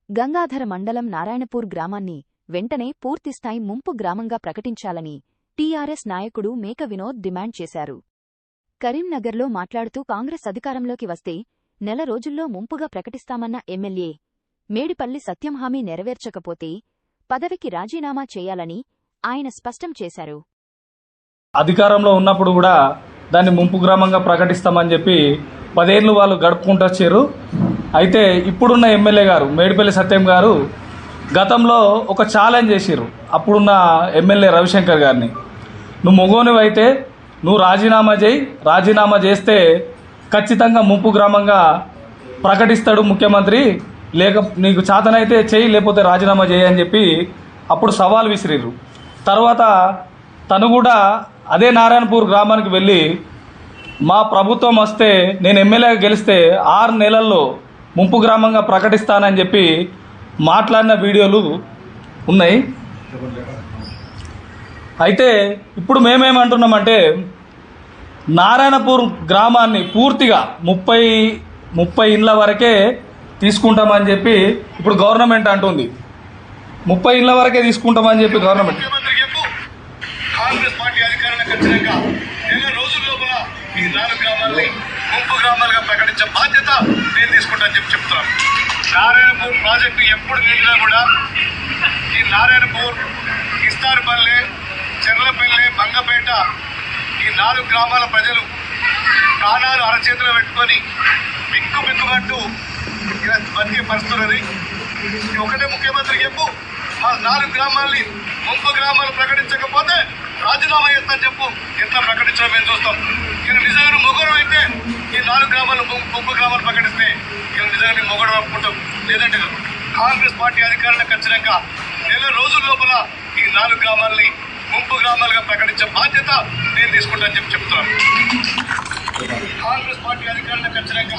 గంగాధర మండలం నారాయణపూర్ గ్రామాన్ని వెంటనే పూర్తిస్థాయి ముంపు గ్రామంగా ప్రకటించాలని టీఆర్ఎస్ నాయకుడు మేక వినోద్ డిమాండ్ చేశారు. కరీంనగర్లో మాట్లాడుతూ కాంగ్రెస్ అధికారంలోకి వస్తే నెల రోజుల్లో ముంపుగా ప్రకటిస్తామన్న ఎమ్మెల్యే మేడిపల్లి సత్యం హామీ నెరవేర్చకపోతే పదవికి రాజీనామా చేయాలని ఆయన స్పష్టం చేశారు. అధికారంలో ఉన్నప్పుడు కూడా దాన్ని ముంపు గ్రామంగా ప్రకటిస్తామని చెప్పి 10 ఏళ్ళు వాళ్ళు గడుపుకుంటూ వచ్చారు. అయితే ఇప్పుడున్న ఎమ్మెల్యే గారు మేడిపల్లి సత్యం గారు గతంలో ఒక ఛాలెంజ్ చేసిర్రు అప్పుడున్న ఎమ్మెల్యే రవిశంకర్ గారిని. నువ్వు మొగోనివైతే నువ్వు రాజీనామా చేయి, రాజీనామా చేస్తే ఖచ్చితంగా ముంపు గ్రామంగా ప్రకటిస్తాడు ముఖ్యమంత్రి, లేక నీకు చేతనైతే చేయి లేకపోతే రాజీనామా చేయి అని చెప్పి అప్పుడు సవాల్ విసిరిర్రు. తర్వాత తను కూడా అదే నారాయణపూర్ గ్రామానికి వెళ్ళి మా ప్రభుత్వం వస్తే నేను ఎమ్మెల్యేగా గెలిస్తే 6 నెలల్లో ముంపు గ్రామంగా ప్రకటిస్తానని చెప్పి మాట్లాడిన వీడియోలు ఉన్నాయి. అయితే ఇప్పుడు మేమేమంటున్నామంటే నారాయణపూర్ గ్రామాన్ని పూర్తిగా 30 ఇండ్ల వరకే తీసుకుంటామని చెప్పి ఇప్పుడు గవర్నమెంట్ అంటుంది. 30 ఇండ్ల వరకే తీసుకుంటామని చెప్పి గవర్నమెంట్. కాంగ్రెస్ పార్టీ అధికారంలోకి వచ్చినాక నెల రోజుల లోపల ఈ 4 గ్రామాలని ముంపు గ్రామాలుగా ప్రకటించే బాధ్యత నేను తీసుకుంటానని చెప్తున్నాను. నారాయణపూర్ ప్రాజెక్టు ఎప్పుడు నిండినా కూడా ఈ నారాయణపూర్, ఇస్తార్పల్లె, చెర్లపల్లె, మంగపేట ఈ 4 గ్రామాల ప్రజలు ప్రాణాలు అరచేతిలో పెట్టుకొని బిక్కుమంటూ ఇలా బతికే పరిస్థితున్నది. ఒకటే ముఖ్యమంత్రి చెప్పు, మా 4 గ్రామాల్ని ముంపు గ్రామాలు ప్రకటించకపోతే రాజీనామా చేస్తాను చెప్పు. ఎట్లా ప్రకటించడం మేము చూస్తాం. ఇక నిజంగా మొగడం అయితే ఈ 4 గ్రామాలు ముంపు గ్రామాలు ప్రకటిస్తే ఇక నిజంగా మేము మొగడం అనుకుంటాం. లేదంటే కాంగ్రెస్ పార్టీ అధికారంలోకి వచ్చినాక నెల రోజుల లోపల ఈ 4 గ్రామాలని ముంపు గ్రామాలుగా ప్రకటించే బాధ్యత నేను తీసుకుంటానని చెప్తున్నాను. కాంగ్రెస్ పార్టీ అధికారంలోకి వచ్చినాక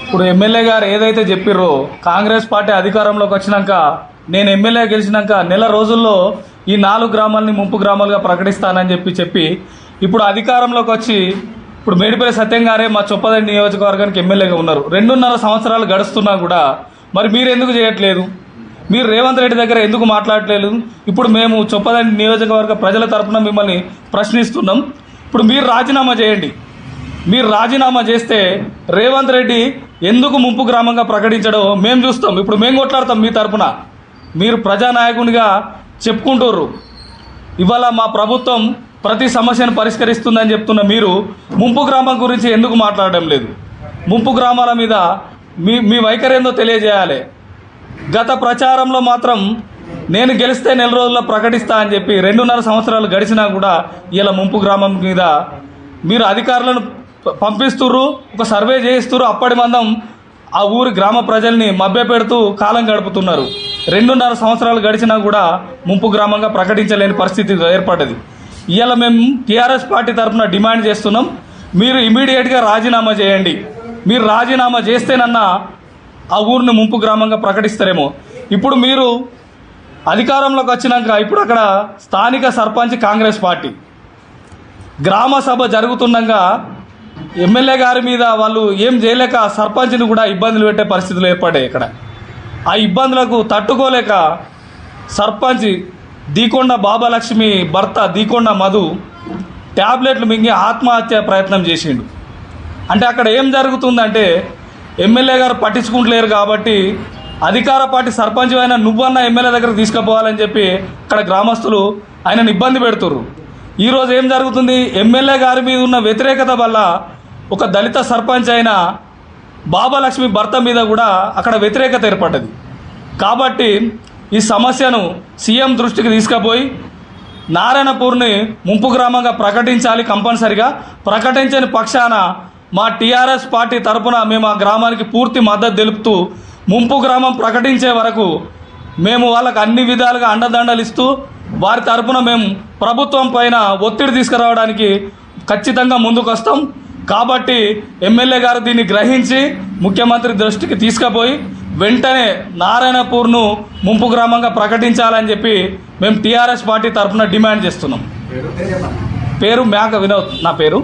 ఇప్పుడు ఎమ్మెల్యే గారు ఏదైతే చెప్పిర్రో కాంగ్రెస్ పార్టీ అధికారంలోకి వచ్చినాక నేను ఎమ్మెల్యే గెలిచినాక నెల రోజుల్లో ఈ 4 గ్రామాలని ముంపు గ్రామాలుగా ప్రకటిస్తానని చెప్పి ఇప్పుడు అధికారంలోకి వచ్చి ఇప్పుడు మేడిపల్లి సత్యం గారే మా చొప్పదండి నియోజకవర్గానికి ఎమ్మెల్యేగా ఉన్నారు. 2.5 సంవత్సరాలు గడుస్తున్నా కూడా మరి మీరు ఎందుకు చేయట్లేదు? మీరు రేవంత్ రెడ్డి దగ్గర ఎందుకు మాట్లాడట్లేదు? ఇప్పుడు మేము చొప్పదండి నియోజకవర్గ ప్రజల తరఫున మిమ్మల్ని ప్రశ్నిస్తున్నాం. ఇప్పుడు మీరు రాజీనామా చేయండి. మీరు రాజీనామా చేస్తే రేవంత్ రెడ్డి ఎందుకు ముంపు గ్రామంగా ప్రకటించడో మేము చూస్తాం. ఇప్పుడు మేము కొట్లాడతాం మీ తరఫున. మీరు ప్రజానాయకునిగా చెప్పుకుంటుర్రు. ఇవాళ మా ప్రభుత్వం ప్రతి సమస్యను పరిష్కరిస్తుందని చెప్తున్న మీరు ముంపు గ్రామం గురించి ఎందుకు మాట్లాడడం లేదు? ముంపు గ్రామాల మీద మీ వైఖరి ఏందో తెలియజేయాలి. గత ప్రచారంలో మాత్రం నేను గెలిస్తే నెల రోజుల్లో ప్రకటిస్తా అని చెప్పి 2.5 సంవత్సరాలు గడిచినా కూడా ఇలా ముంపు గ్రామం మీద మీరు అధికారులను పంపిస్తుర్రు, ఒక సర్వే చేయిస్తుర్రు. అప్పటి మందం ఆ ఊరి గ్రామ ప్రజల్ని మభ్యపెడుతూ కాలం గడుపుతున్నారు. 2.5 సంవత్సరాలు గడిచినా కూడా ముంపు గ్రామంగా ప్రకటించలేని పరిస్థితి ఏర్పడ్డది. ఇవాళ మేము టీఆర్ఎస్ పార్టీ తరఫున డిమాండ్ చేస్తున్నాం, మీరు ఇమీడియట్గా రాజీనామా చేయండి. మీరు రాజీనామా చేస్తేనన్నా ఆ ఊరిని ముంపు గ్రామంగా ప్రకటిస్తారేమో. ఇప్పుడు మీరు అధికారంలోకి వచ్చినాక ఇప్పుడు అక్కడ స్థానిక సర్పంచ్ కాంగ్రెస్ పార్టీ గ్రామ సభ జరుగుతుండగా ఎమ్మెల్యే గారి మీద వాళ్ళు ఏం చేయలేక సర్పంచ్ని కూడా ఇబ్బందులు పెట్టే పరిస్థితులు ఏర్పడ్డాయి. ఇక్కడ ఆ ఇబ్బందులకు తట్టుకోలేక సర్పంచ్ దీకొండ బాబాలక్ష్మి భర్త దీకొండ మధు ట్యాబ్లెట్లు మింగి ఆత్మహత్య ప్రయత్నం చేసిండు. అంటే అక్కడ ఏం జరుగుతుందంటే ఎమ్మెల్యే గారు పట్టించుకుంటలేరు కాబట్టి అధికార పార్టీ సర్పంచ్ అయినా నువ్వన్నా ఎమ్మెల్యే దగ్గరకు తీసుకుపోవాలని చెప్పి అక్కడ గ్రామస్తులు ఆయనను ఇబ్బంది పెడుతుర్రు. ఈరోజు ఏం జరుగుతుంది? ఎమ్మెల్యే గారి మీద ఉన్న వ్యతిరేకత వల్ల ఒక దళిత సర్పంచ్ అయిన బాబాలక్ష్మి భర్త మీద కూడా అక్కడ వ్యతిరేకత ఏర్పడ్డది. కాబట్టి ఈ సమస్యను సీఎం దృష్టికి తీసుకుపోయి నారాయణపూర్ని ముంపు గ్రామంగా ప్రకటించాలి. కంపల్సరిగా ప్రకటించని పక్షాన మా టీఆర్ఎస్ పార్టీ తరఫున మేము ఆ గ్రామానికి పూర్తి మద్దతు తెలుపుతూ ముంపు గ్రామం ప్రకటించే వరకు మేము వాళ్ళకు అన్ని విధాలుగా అండదండలు ఇస్తూ వారి తరఫున మేము ప్రభుత్వం పైన ఒత్తిడి తీసుకురావడానికి ఖచ్చితంగా ముందుకు వస్తాం. కాబట్టి ఎమ్మెల్యే గారు దీన్ని గ్రహించి ముఖ్యమంత్రి దృష్టికి తీసుకుపోయి వెంటనే నారాయణపూర్ను ముంపు గ్రామంగా ప్రకటించాలని చెప్పి మేము టీఆర్ఎస్ పార్టీ తరఫున డిమాండ్ చేస్తున్నాం. పేరు మేక వినోద్ నా పేరు.